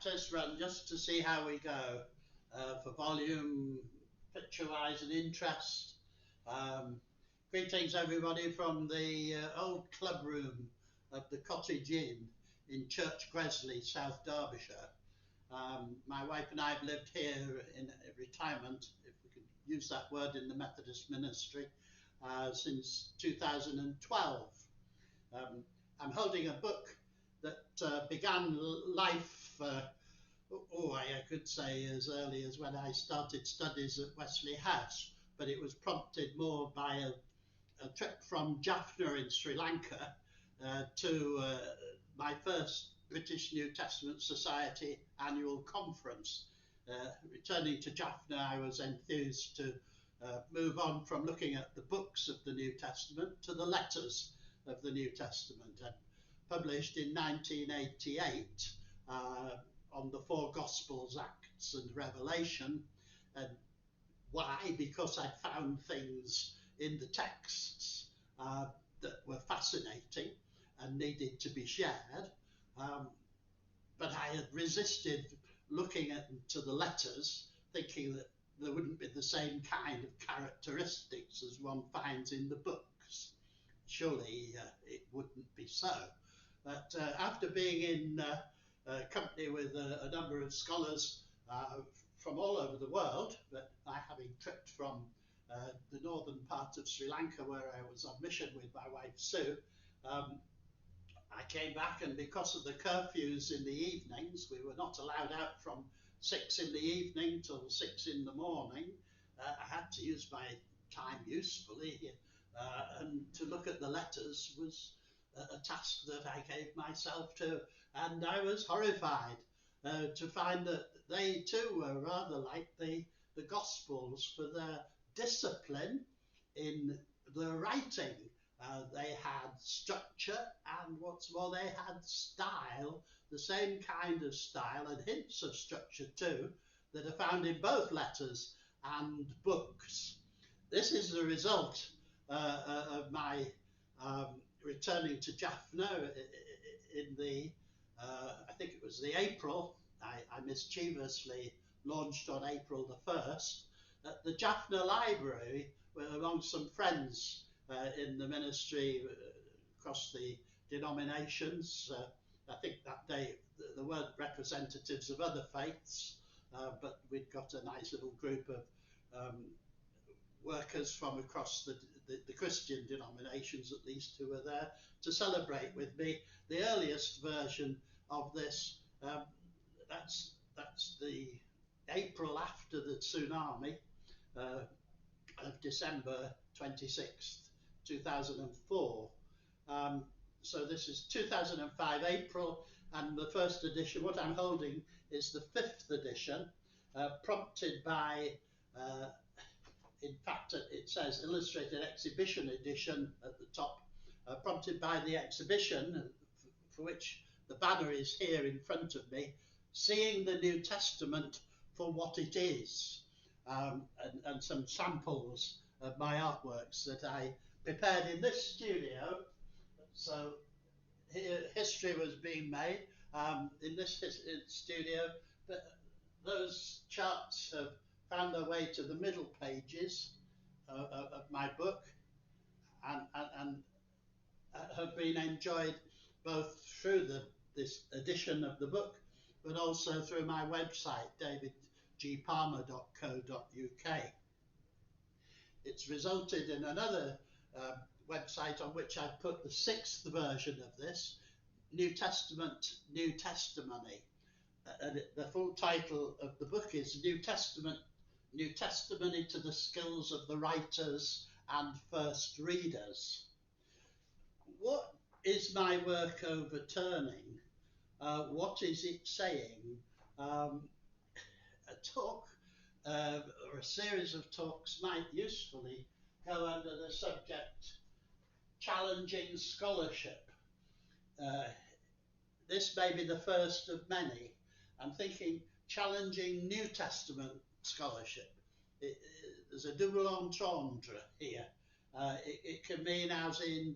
practice run just to see how we go for volume, picture-wise and interest. Greetings everybody from the old club room of the Cottage Inn in Church Gresley, South Derbyshire. My wife and I have lived here in retirement, if we could use that word in the Methodist ministry, since 2012. I'm holding a book that began life, I could say as early as when I started studies at Wesley House, but it was prompted more by a trip from Jaffna in Sri Lanka to my first British New Testament Society annual conference. Returning to Jaffna, I was enthused to move on from looking at the books of the New Testament to the letters of the New Testament, and published in 1988 on the four Gospels, Acts and Revelation. And why? Because I found things in the texts that were fascinating and needed to be shared. But I had resisted looking into the letters, thinking that there wouldn't be the same kind of characteristics as one finds in the books. Surely it wouldn't be so. But after being in company with a number of scholars from all over the world, but I having tripped from the northern part of Sri Lanka where I was on mission with my wife Sue, I came back, and because of the curfews in the evenings, we were not allowed out from 6 in the evening till 6 in the morning. I had to use my time usefully, and to look at the letters was a task that I gave myself to, and I was horrified to find that they too were rather like the Gospels for their discipline in the writing. They had structure, and what's more, they had style, the same kind of style and hints of structure too that are found in both letters and books. This is the result of my returning to Jaffna in the, I think it was the April, I mischievously launched on April the 1st, at the Jaffna Library among some friends in the ministry across the denominations. I think that day there weren't representatives of other faiths, but we'd got a nice little group of workers from across the Christian denominations, at least, who were there to celebrate with me the earliest version of this. That's the April after the tsunami of December 26th. 2004. So this is 2005 April, and the first edition, what I'm holding is the 5th edition, prompted by, in fact it says Illustrated Exhibition Edition at the top, prompted by the exhibition, for which the banner is here in front of me, Seeing the New Testament for What It Is, and some samples of my artworks that I prepared in this studio. So here history was being made in this studio, but those charts have found their way to the middle pages of my book, and have been enjoyed both through this edition of the book, but also through my website, davidgpalmer.co.uk. It's resulted in another website on which I've put the 6th version of this, New Testament, New Testimony. And the full title of the book is New Testament, New Testimony to the Skills of the Writers and First Readers. What is my work overturning? What is it saying? A talk or a series of talks might usefully go under the subject challenging scholarship. This may be the first of many. I'm thinking challenging New Testament scholarship. There's a double entendre here. It can mean as in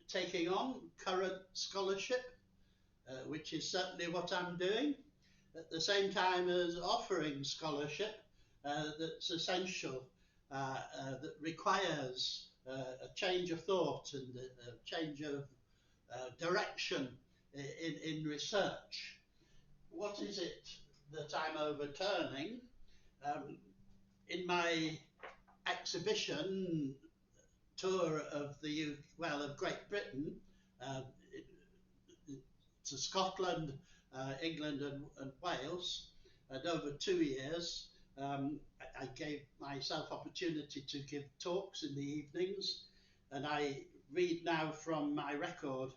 taking on current scholarship, which is certainly what I'm doing, at the same time as offering scholarship that's essential, that requires a change of thought and a change of direction in research. What is it that I'm overturning? Um, in my exhibition tour of of Great Britain, uh, to Scotland, England, and Wales, and over 2 years, I gave myself opportunity to give talks in the evenings, and I read now from my record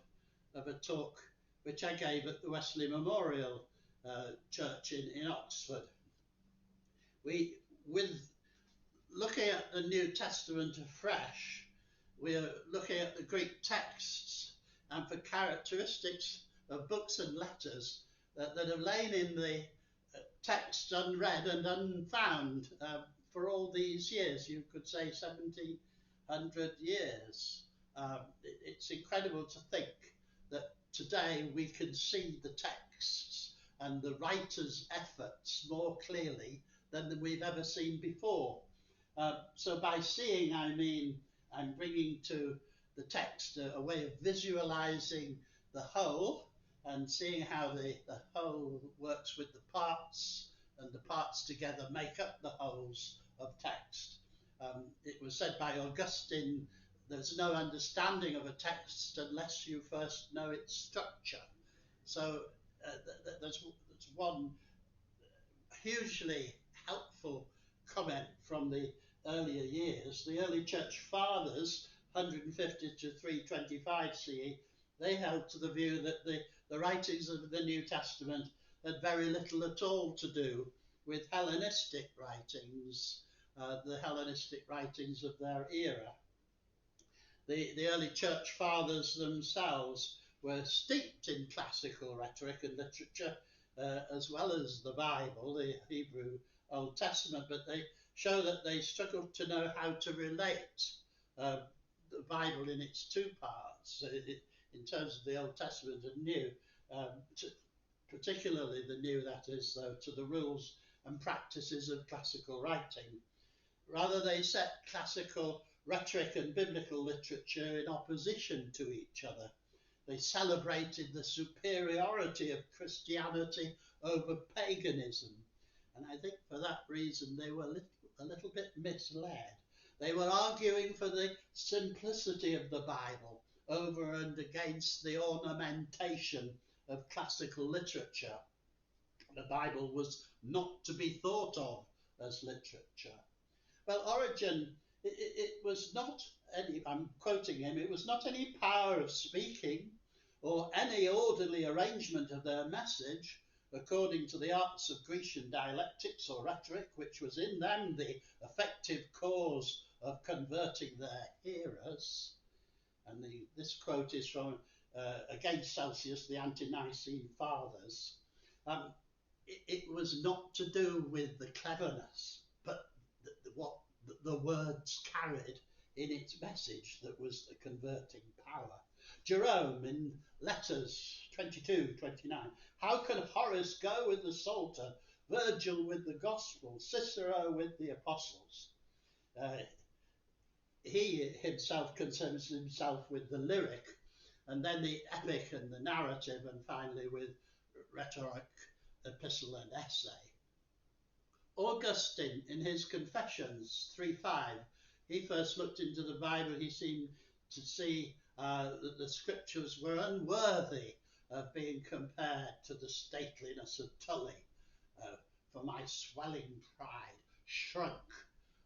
of a talk which I gave at the Wesley Memorial Church in Oxford. With looking at the New Testament afresh, we're looking at the Greek texts and for characteristics of books and letters that have lain in the text unread and unfound for all these years. You could say 1700 years. It's incredible to think that today we can see the texts and the writer's efforts more clearly than we've ever seen before. So by seeing, I mean, I'm bringing to the text a way of visualizing the whole and seeing how the whole works with the parts, and the parts together make up the wholes of text. It was said by Augustine, there's no understanding of a text unless you first know its structure. So there's one hugely helpful comment from the earlier years. The early church fathers, 150 to 325 CE, they held to the view that the writings of the New Testament had very little at all to do with Hellenistic writings, the Hellenistic writings of their era. The early church fathers themselves were steeped in classical rhetoric and literature, as well as the Bible, the Hebrew Old Testament, but they show that they struggled to know how to relate the Bible in its two parts, in terms of the Old Testament and New, particularly the New, that is, though, to the rules and practices of classical writing. Rather, they set classical rhetoric and biblical literature in opposition to each other. They celebrated the superiority of Christianity over paganism. And I think for that reason they were a little bit misled. They were arguing for the simplicity of the Bible over and against the ornamentation of classical literature. The Bible was not to be thought of as literature. Well, Origen, it was not any, I'm quoting him, it was not any power of speaking or any orderly arrangement of their message, according to the arts of Grecian dialectics or rhetoric, which was in them the effective cause of converting their hearers. And this quote is from, against Celsius, the Ante-Nicene Fathers. It was not to do with the cleverness, but what the words carried in its message that was the converting power. Jerome in Letters 22-29, how can Horace go with the Psalter, Virgil with the Gospel, Cicero with the Apostles? He himself concerns himself with the lyric, and then the epic and the narrative, and finally with rhetoric, epistle and essay. Augustine, in his Confessions 3:5, he first looked into the Bible, he seemed to see that the scriptures were unworthy of being compared to the stateliness of Tully. For my swelling pride shrunk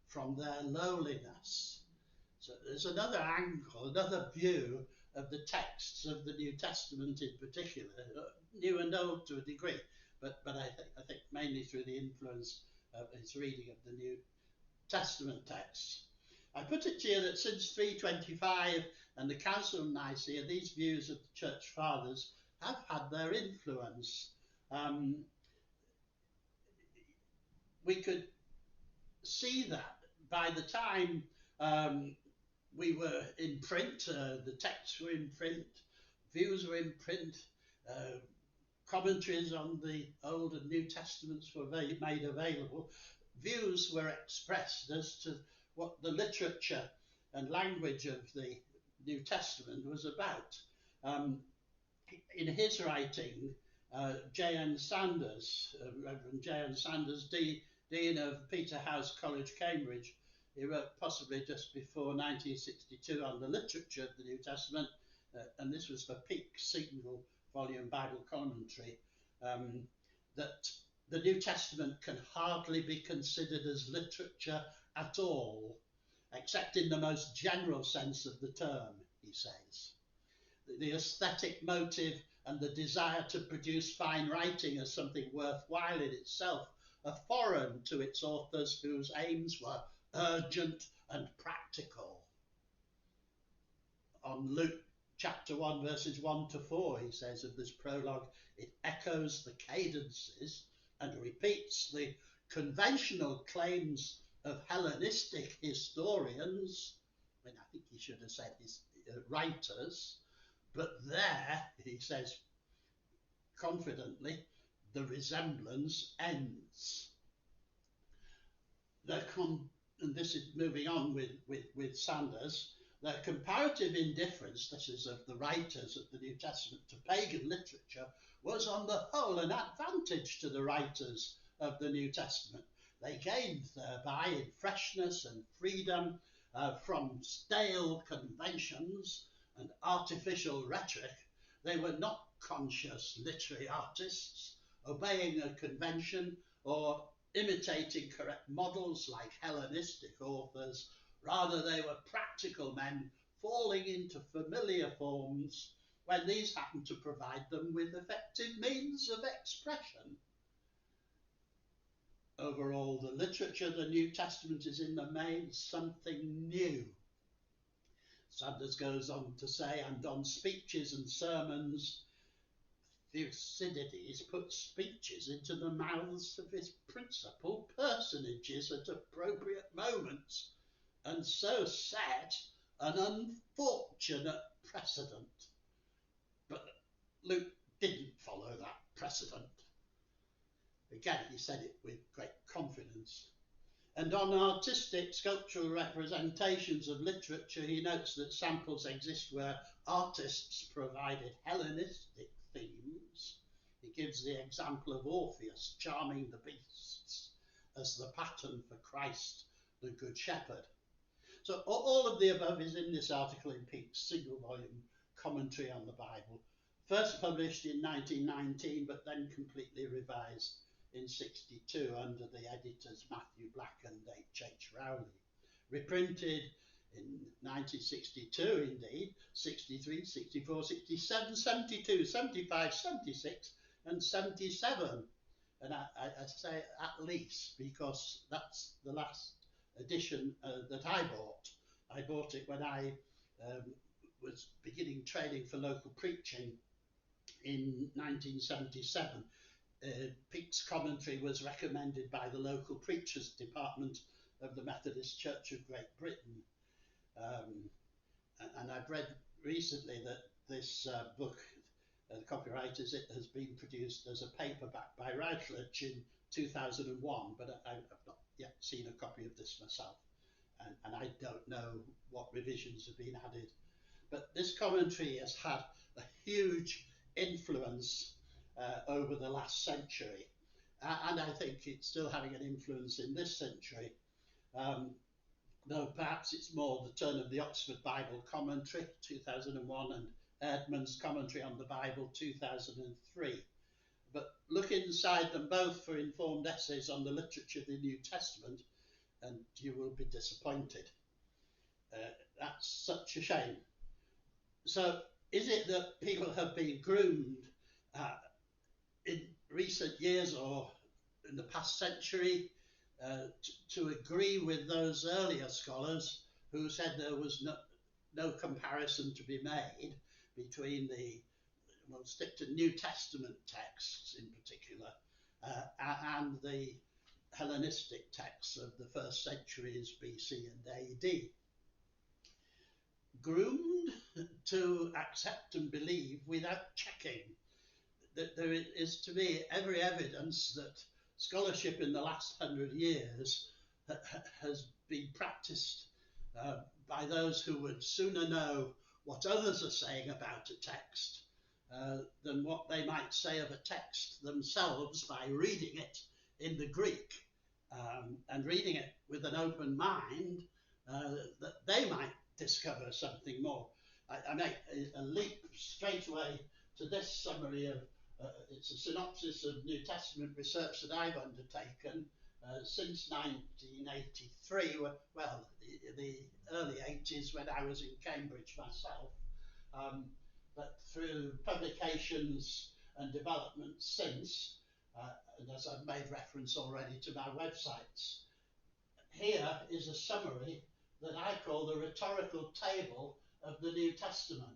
from their lowliness. So there's another angle, another view of the texts of the New Testament in particular, New and Old to a degree, but I think mainly through the influence of his reading of the New Testament texts. I put it to you that since 325 and the Council of Nicaea, these views of the Church Fathers have had their influence. We could see that by the time we were in print, the texts were in print, views were in print, commentaries on the Old and New Testaments were made available, views were expressed as to what the literature and language of the New Testament was about. In his writing, J.N. Sanders, Reverend J.N. Sanders, Dean of Peterhouse College, Cambridge, he wrote possibly just before 1962 on the literature of the New Testament, and this was for Peake single volume Bible commentary, that the New Testament can hardly be considered as literature at all, except in the most general sense of the term, he says. The aesthetic motive and the desire to produce fine writing as something worthwhile in itself are foreign to its authors, whose aims were urgent and practical. On Luke chapter 1, verses 1 to 4, he says of this prologue, it echoes the cadences and repeats the conventional claims of Hellenistic historians. I mean, I think he should have said his writers, but there, he says confidently, the resemblance ends. And this is moving on with Sanders, their comparative indifference, this is of the writers of the New Testament, to pagan literature was on the whole an advantage to the writers of the New Testament. They gained thereby in freshness and freedom from stale conventions and artificial rhetoric. They were not conscious literary artists obeying a convention or imitating correct models like Hellenistic authors. Rather, they were practical men falling into familiar forms when these happened to provide them with effective means of expression. Overall, the literature of the New Testament is in the main something new. Sanders goes on to say, and on speeches and sermons, Thucydides put speeches into the mouths of his principal personages at appropriate moments, and so set an unfortunate precedent. But Luke didn't follow that precedent. Again, he said it with great confidence. And on artistic sculptural representations of literature, he notes that samples exist where artists provided Hellenistic themes. He gives the example of Orpheus charming the beasts as the pattern for Christ, the Good Shepherd. So all of the above is in this article in Peake's single volume commentary on the Bible, first published in 1919, but then completely revised in 62 under the editors Matthew Black and H.H. Rowley. Reprinted in 1962 indeed, 63, 64, 67, 72, 75, 76 and 77. And I say at least because that's the last edition that I bought. I bought it when I was beginning training for local preaching in 1977. Peake's commentary was recommended by the local preachers department of the Methodist Church of Great Britain. And I've read recently that this book, the copyright is it has been produced as a paperback by Routledge in 2001, but I've not yet seen a copy of this myself. And I don't know what revisions have been added. But this commentary has had a huge influence over the last century, and I think it's still having an influence in this century, though perhaps it's more the turn of the Oxford Bible Commentary 2001 and Erdman's Commentary on the Bible 2003. But look inside them both for informed essays on the literature of the New Testament and you will be disappointed. That's such a shame. So is it that people have been groomed in recent years or in the past century to agree with those earlier scholars who said there was no comparison to be made between we'll stick to New Testament texts in particular, and the Hellenistic texts of the first centuries BC and AD? Groomed to accept and believe without checking. that there is to me every evidence that scholarship in the last 100 years has been practiced by those who would sooner know what others are saying about a text than what they might say of a text themselves by reading it in the Greek and reading it with an open mind, that they might discover something more. I make a leap straight away to this summary of it's a synopsis of New Testament research that I've undertaken since 1983, well, the early 80s when I was in Cambridge myself, but through publications and developments since, and as I've made reference already to my websites. Here is a summary that I call the rhetorical table of the New Testament.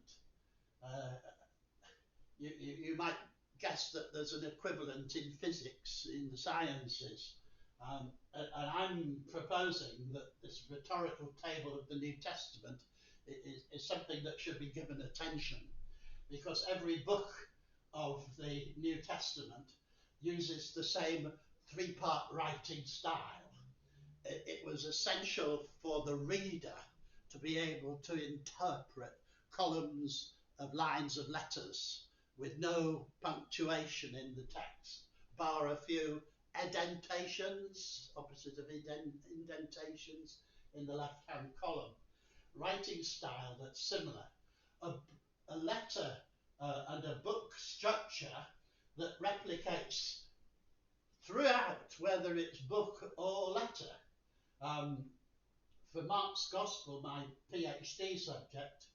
You might guess that there's an equivalent in physics, in the sciences, and I'm proposing that this rhetorical table of the New Testament is something that should be given attention, because every book of the New Testament uses the same three-part writing style. It was essential for the reader to be able to interpret columns of lines of letters with no punctuation in the text, bar a few indentations, opposite of indentations in the left-hand column. Writing style that's similar. A letter and a book structure that replicates throughout, whether it's book or letter. For Mark's Gospel, my PhD subject,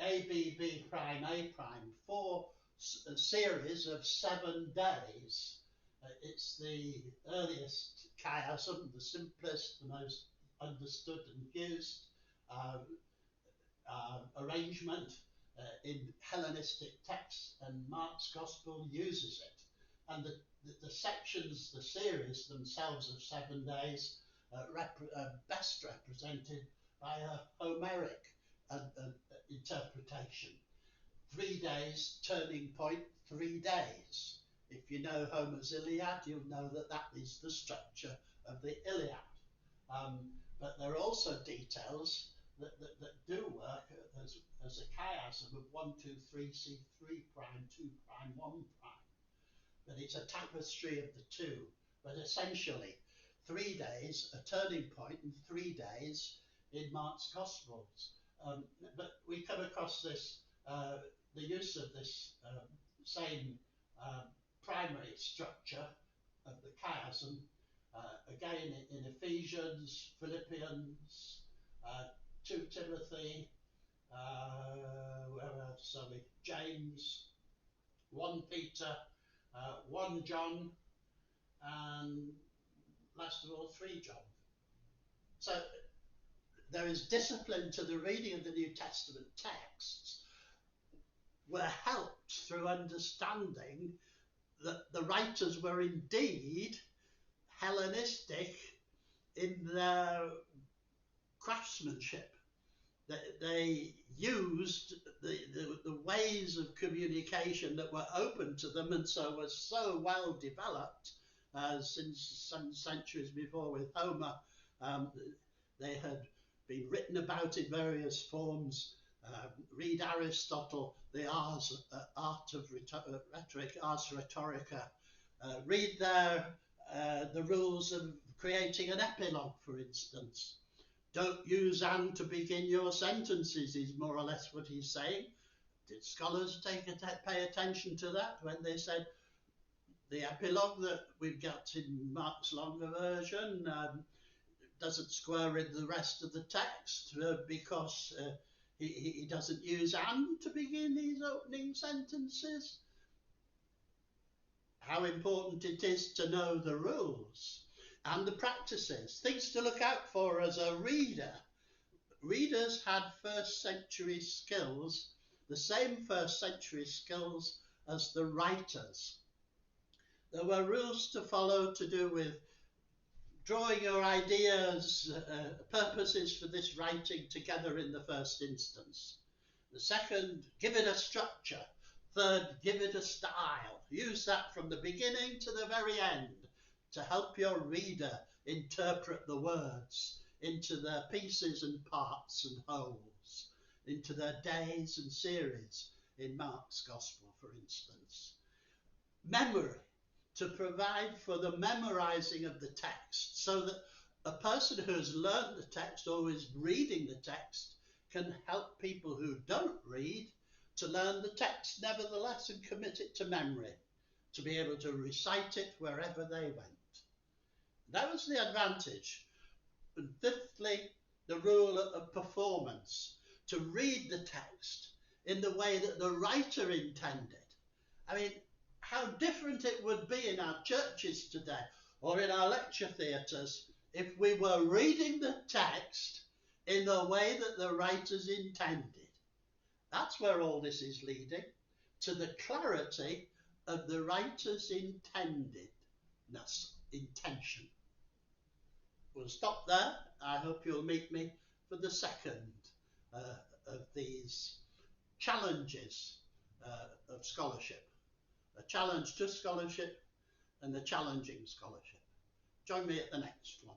ABB prime, A prime, a series of 7 days. It's the earliest chiasm, the simplest, the most understood and used arrangement in Hellenistic texts, and Mark's Gospel uses it. And the sections, the series themselves of 7 days, best represented by a Homeric interpretation. 3 days, turning point, 3 days. If you know Homer's Iliad, you'll know that that is the structure of the Iliad. But there are also details that do work as a chiasm of 1, 2, 3, C3 prime, 2 prime, 1 prime. But it's a tapestry of the two. But essentially, 3 days, a turning point, and 3 days in Mark's Gospels. But we come across this, the use of this same primary structure of the chiasm, again in Ephesians, Philippians, 2 Timothy, where else are we? James, 1 Peter, 1 John, and last of all 3 John. So there is discipline to the reading of the New Testament texts. We're helped through understanding that the writers were indeed Hellenistic in their craftsmanship. That they used the ways of communication that were open to them, and so were so well developed since some centuries before with Homer. They had been written about in various forms. Read Aristotle, the art of rhetoric, Ars Rhetorica. Read there the rules of creating an epilogue, for instance. Don't use and to begin your sentences is more or less what he's saying. Did scholars pay attention to that when they said the epilogue that we've got in Mark's longer version doesn't square in the rest of the text because he doesn't use and to begin his opening sentences? How important it is to know the rules and the practices, things to look out for as a reader. Readers had first century skills, the same first century skills as the writers. There were rules to follow to do with drawing your ideas, purposes for this writing together in the first instance. The second, give it a structure. Third, give it a style. Use that from the beginning to the very end to help your reader interpret the words into their pieces and parts and wholes, into their days and series in Mark's Gospel, for instance. Memory, to provide for the memorizing of the text so that a person who has learned the text or is reading the text can help people who don't read to learn the text nevertheless and commit it to memory, to be able to recite it wherever they went. That was the advantage. And fifthly, the rule of performance, to read the text in the way that the writer intended. I mean, how different it would be in our churches today or in our lecture theatres if we were reading the text in the way that the writers intended. That's where all this is leading, to the clarity of the writer's intention. We'll stop there. I hope you'll meet me for the second of these challenges of scholarship. A challenge to scholarship and a challenging scholarship. Join me at the next one.